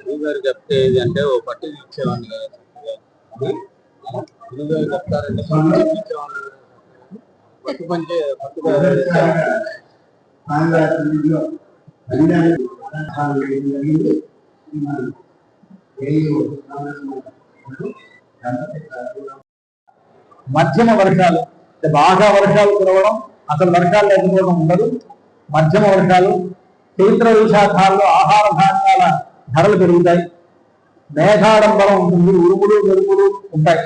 గురుగారు చెప్తే అంటే ఓ పట్టు ఇచ్చేవాడిని కదా. గురుగారు చెప్తారంటే పట్టు పంచే మధ్యమ వర్షాలు, బాగా వర్షాలు కురవడం, అసలు వర్షాలు లేకపోవడం ఉండదు. మధ్యమ వర్షాలు, చైత్ర విశాఖాల్లో ఆహార ధాన్యాల ధరలు పెరుగుతాయి. మేఘాడంబరం ఉంటుంది, ఉరుములు మెరుపులు ఉంటాయి.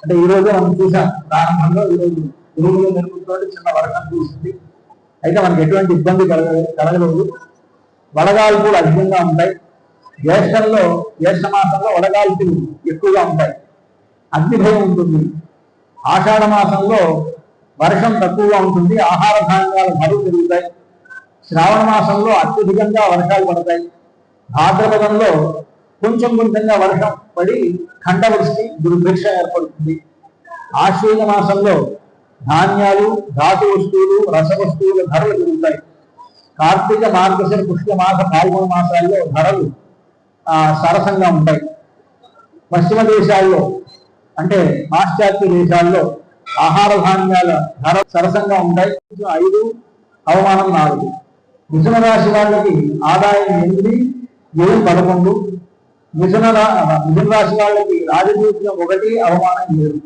అంటే ఈ రోజు మనం చూసాం ప్రారంభంలో, ఈరోజు ఉరుములు మెరుపులతో చిన్న వర్షం చూస్తుంది. అయితే మనకి ఎటువంటి ఇబ్బంది కలగలేదు. వడగాల్పులు అధికంగా ఉంటాయి. జ్యేష్ఠ మాసంలో వడగాల్పులు ఎక్కువగా ఉంటాయి. అగ్నిభయం ఉంటుంది. ఆషాఢ మాసంలో వర్షం తక్కువగా ఉంటుంది, ఆహార ధాన్యాల ధరలు పెరుగుతాయి. శ్రావణ మాసంలో అత్యధికంగా వర్షాలు పడతాయి. భాద్రపదంలో కొంచెం కొంచెంగా వర్షం పడి ఖండవృష్టి దుర్భిక్ష ఏర్పడుతుంది. ఆశ్వీజ మాసంలో ధాన్యాలు, ధాతు వస్తువులు, రస వస్తువుల ధరలు పెరుగుతాయి. కార్తీక, మార్గశిర, పుష్యమాస, పాల్గొన మాసాల్లో ధరలు సరసంగా ఉంటాయి. పశ్చిమ దేశాల్లో అంటే పాశ్చాత్య దేశాల్లో ఆహార ధాన్యాల ధర సరసంగా ఉంటాయి. 5, అవమానం 4. మిథున రాశి వాళ్ళకి ఆదాయం 8, వ్యయం 11. మిథున రాశి వాళ్ళకి రాజపూజ్యం 1, అవమానం 7.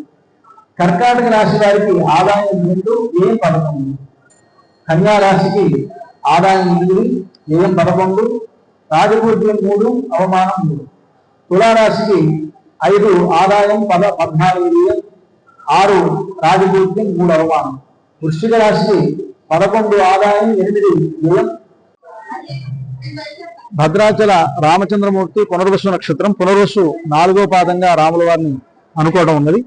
కర్కాటక రాశి వారికి ఆదాయం 2, వ్యయం 11. కన్యా రాశికి ఆదాయం 8, వ్యయం 11, రాజపూజ్యం 3, అవమానం 3. తులారాశికి 5, ఆదాయం 14, వ్యయం 6, రాజపూజ్యం 3, అవమానం. వృశ్చిక రాశికి 11, ఆదాయం 8, వ్యయం. భద్రాచల రామచంద్రమూర్తి పునర్వసు నక్షత్రం, పునర్వసు 4వ పాదంగా రాముల వారిని అనుకోవడం ఉన్నది.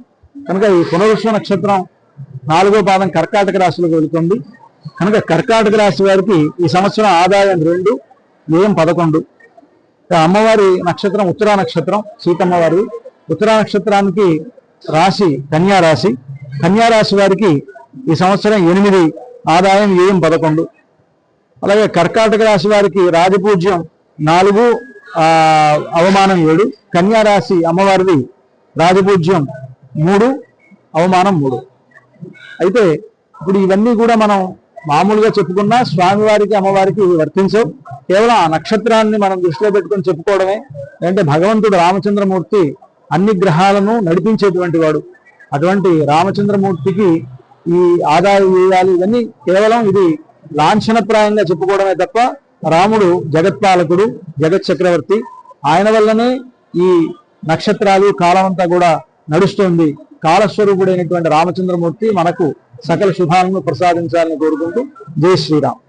కనుక ఈ పునర్వసు నక్షత్రం 4వ పాదం కర్కాటక రాశిలోకి వెళుతుంది. కనుక కర్కాటక రాశి వారికి ఈ సంవత్సరం ఆదాయం 2, వ్యయం 11. అమ్మవారి నక్షత్రం ఉత్తరా నక్షత్రం, సీతమ్మవారి ఉత్తరా నక్షత్రానికి రాశి కన్యా రాశి. కన్యా రాశి వారికి ఈ సంవత్సరం 8, ఆదాయం, వ్యయం 11. అలాగే కర్కాటక రాశి వారికి రాజపూజ్యం 4, అవమానం 7. కన్యా రాశి అమ్మవారిది రాజపూజ్యం 3, అవమానం 3. అయితే ఇప్పుడు ఇవన్నీ కూడా మనం మామూలుగా చెప్పుకున్నా స్వామివారికి అమ్మవారికి వర్తించవు. కేవలం ఆ నక్షత్రాన్ని మనం దృష్టిలో పెట్టుకొని చెప్పుకోవడమే. అంటే భగవంతుడు రామచంద్రమూర్తి అన్ని గ్రహాలను నడిపించేటువంటి వాడు. అటువంటి రామచంద్రమూర్తికి ఈ ఆదాయ వ్యయాలు ఇవన్నీ కేవలం ఇది లాంఛనప్రాయంగా చెప్పుకోవడమే తప్ప రాముడు జగత్పాలకుడు, జగత్ చక్రవర్తి. ఆయన వల్లనే ఈ నక్షత్రాలు, కాలం అంతా కూడా నడుస్తుంది. కాలస్వరూపుడైనటువంటి రామచంద్రమూర్తి మనకు సకల శుభాలను ప్రసాదించాలని కోరుకుంటూ జై శ్రీరామ్.